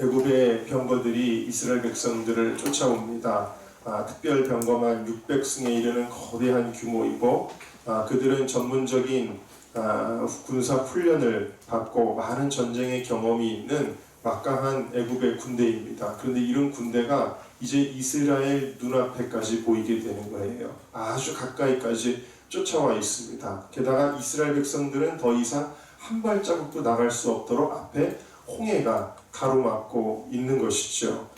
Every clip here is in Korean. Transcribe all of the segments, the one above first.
애굽의 병거들이 이스라엘 백성들을 쫓아옵니다. 특별 병거만 600승에 이르는 거대한 규모이고 그들은 전문적인 군사 훈련을 받고 많은 전쟁의 경험이 있는 막강한 애굽의 군대입니다. 그런데 이런 군대가 이제 이스라엘 눈앞에까지 보이게 되는 거예요. 아주 가까이까지 쫓아와 있습니다. 게다가 이스라엘 백성들은 더 이상 한 발자국도 나갈 수 없도록 앞에 홍해가 가로막고 있는 것이죠.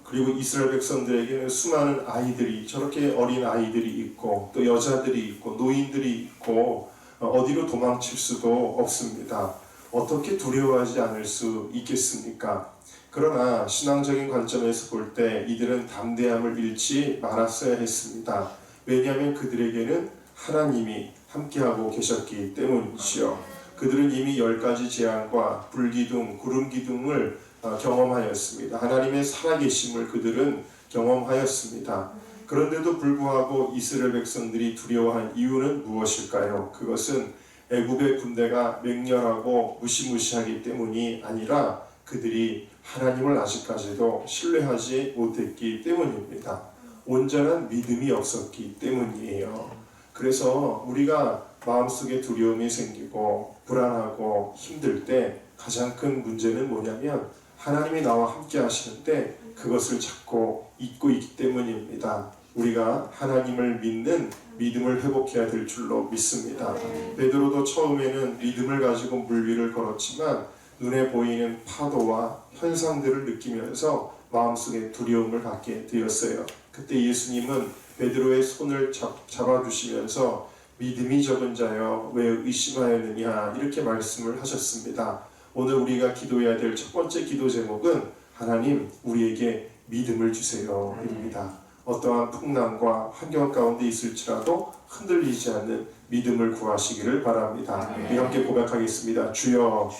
그리고 이스라엘 백성들에게는 수많은 아이들이, 저렇게 어린 아이들이 있고 또 여자들이 있고 노인들이 있고 어디로 도망칠 수도 없습니다. 어떻게 두려워하지 않을 수 있겠습니까? 그러나 신앙적인 관점에서 볼 때 이들은 담대함을 잃지 말았어야 했습니다. 왜냐하면 그들에게는 하나님이 함께하고 계셨기 때문이지요. 그들은 이미 10가지 재앙과 불기둥, 구름기둥을 경험하였습니다. 하나님의 살아계심을 그들은 경험하였습니다. 그런데도 불구하고 이스라엘 백성들이 두려워한 이유는 무엇일까요? 그것은 애굽의 군대가 맹렬하고 무시무시하기 때문이 아니라 그들이 하나님을 아직까지도 신뢰하지 못했기 때문입니다. 온전한 믿음이 없었기 때문이에요. 그래서 우리가 마음속에 두려움이 생기고 불안하고 힘들 때 가장 큰 문제는 뭐냐면 하나님이 나와 함께 하시는데 그것을 자꾸 잊고 있기 때문입니다. 우리가 하나님을 믿는 믿음을 회복해야 될 줄로 믿습니다. 베드로도 처음에는 믿음을 가지고 물 위를 걸었지만 눈에 보이는 파도와 현상들을 느끼면서 마음속에 두려움을 갖게 되었어요. 그때 예수님은 베드로의 손을 잡아주시면서 믿음이 적은 자여 왜 의심하였느냐 이렇게 말씀을 하셨습니다. 오늘 우리가 기도해야 될 첫 번째 기도 제목은 하나님 우리에게 믿음을 주세요 입니다. 어떠한 풍랑과 환경 가운데 있을지라도 흔들리지 않는 믿음을 구하시기를 바랍니다. 우리 함께 고백하겠습니다. 주여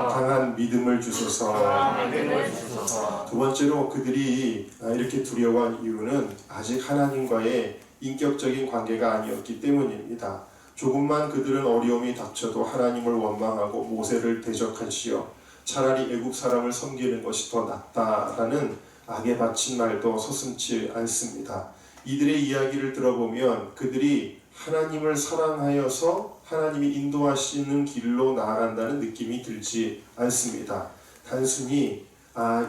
강한 믿음을 주소서. 두 번째로 그들이 이렇게 두려워한 이유는 아직 하나님과의 인격적인 관계가 아니었기 때문입니다. 조금만 그들은 어려움이 닥쳐도 하나님을 원망하고 모세를 대적하시어 차라리 애굽 사람을 섬기는 것이 더 낫다라는 악에 바친 말도 서슴지 않습니다. 이들의 이야기를 들어보면 그들이 하나님을 사랑하여서 하나님이 인도하시는 길로 나아간다는 느낌이 들지 않습니다. 단순히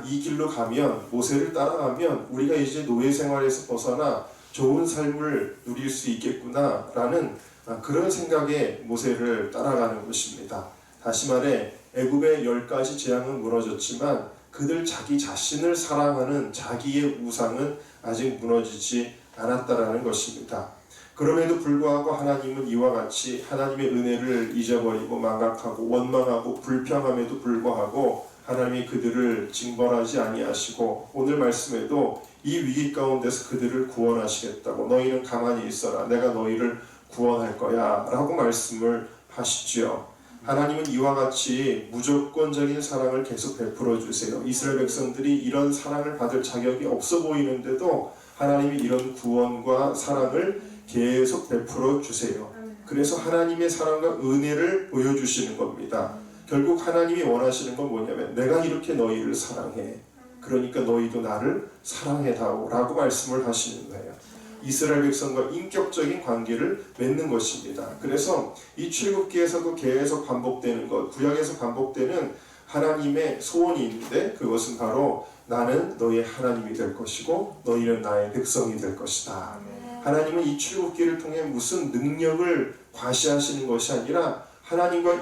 이 길로 가면 모세를 따라가면 우리가 이제 노예 생활에서 벗어나 좋은 삶을 누릴 수 있겠구나 라는 그런 생각에 모세를 따라가는 것입니다. 다시 말해 애굽의 10가지 재앙은 무너졌지만 그들 자기 자신을 사랑하는 자기의 우상은 아직 무너지지 않았다라는 것입니다. 그럼에도 불구하고 하나님은 이와 같이 하나님의 은혜를 잊어버리고 망각하고 원망하고 불평함에도 불구하고 하나님이 그들을 징벌하지 아니하시고 오늘 말씀에도 이 위기 가운데서 그들을 구원하시겠다고 너희는 가만히 있어라 내가 너희를 구원할 거야 라고 말씀을 하시죠. 하나님은 이와 같이 무조건적인 사랑을 계속 베풀어 주세요. 이스라엘 백성들이 이런 사랑을 받을 자격이 없어 보이는데도 하나님이 이런 구원과 사랑을 계속 베풀어 주세요. 그래서 하나님의 사랑과 은혜를 보여주시는 겁니다. 결국 하나님이 원하시는 건 뭐냐면 내가 이렇게 너희를 사랑해. 그러니까 너희도 나를 사랑해다오 라고 말씀을 하시는 거예요. 이스라엘 백성과 인격적인 관계를 맺는 것입니다. 그래서 이 출애굽기에서도 계속 반복되는 것, 구약에서 반복되는 하나님의 소원이 있는데 그것은 바로 나는 너의 하나님이 될 것이고 너희는 나의 백성이 될 것이다. 하나님은 이 출애굽기를 통해 무슨 능력을 과시하시는 것이 아니라 하나님과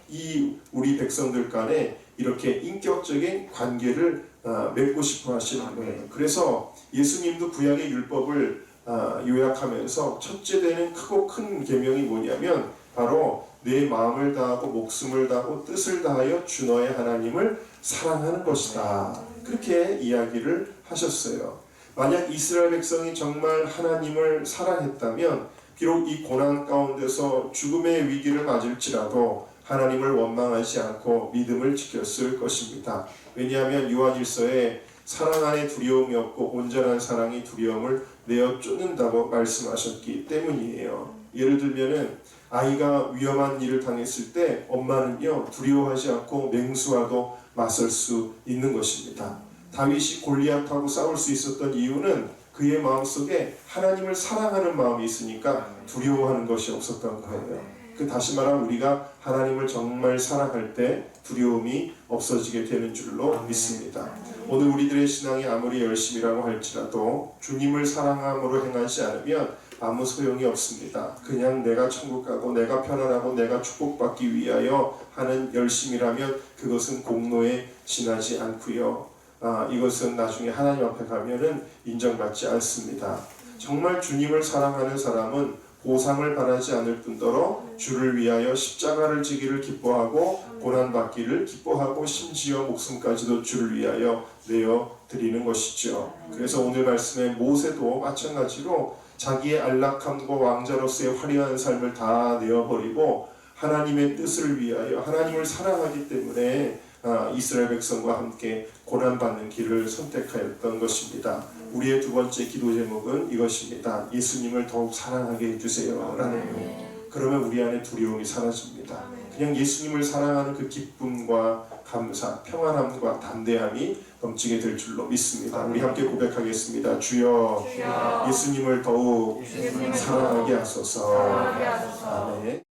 이 우리 백성들 간에 이렇게 인격적인 관계를 맺고 싶어 하시는 거예요. 그래서 예수님도 구약의 율법을 요약하면서 첫째 되는 크고 큰 계명이 뭐냐면 바로 내 마음을 다하고 목숨을 다하고 뜻을 다하여 주 너의 하나님을 사랑하는 것이다. 그렇게 이야기를 하셨어요. 만약 이스라엘 백성이 정말 하나님을 사랑했다면 비록 이 고난 가운데서 죽음의 위기를 맞을지라도 하나님을 원망하지 않고 믿음을 지켰을 것입니다. 왜냐하면 요한일서에 사랑 안에 두려움이 없고 온전한 사랑이 두려움을 내어 쫓는다고 말씀하셨기 때문이에요. 예를 들면은 아이가 위험한 일을 당했을 때 엄마는요 두려워하지 않고 맹수하고 맞설 수 있는 것입니다. 다윗이 골리앗하고 싸울 수 있었던 이유는 그의 마음속에 하나님을 사랑하는 마음이 있으니까 두려워하는 것이 없었던 거예요. 다시 말하면 우리가 하나님을 정말 사랑할 때 두려움이 없어지게 되는 줄로 믿습니다. 오늘 우리들의 신앙이 아무리 열심이라고 할지라도 주님을 사랑함으로 행하지 않으면 아무 소용이 없습니다. 그냥 내가 천국 가고 내가 편안하고 내가 축복받기 위하여 하는 열심이라면 그것은 공로에 지나지 않고요. 이것은 나중에 하나님 앞에 가면은 인정받지 않습니다. 정말 주님을 사랑하는 사람은 보상을 바라지 않을 뿐더러 주를 위하여 십자가를 지기를 기뻐하고 고난받기를 기뻐하고 심지어 목숨까지도 주를 위하여 내어 드리는 것이죠. 그래서 오늘 말씀의 모세도 마찬가지로 자기의 안락함과 왕자로서의 화려한 삶을 다 내어버리고 하나님의 뜻을 위하여 하나님을 사랑하기 때문에 이스라엘 백성과 함께 고난받는 길을 선택하였던 것입니다. 우리의 두 번째 기도 제목은 이것입니다. 예수님을 더욱 사랑하게 해주세요 라는 거예요. 그러면 우리 안에 두려움이 사라집니다. 그냥 예수님을 사랑하는 그 기쁨과 감사, 평안함과 담대함이 넘치게 될 줄로 믿습니다. 우리 함께 고백하겠습니다. 주여, 예수님을 더욱 사랑하게 하소서. 아멘.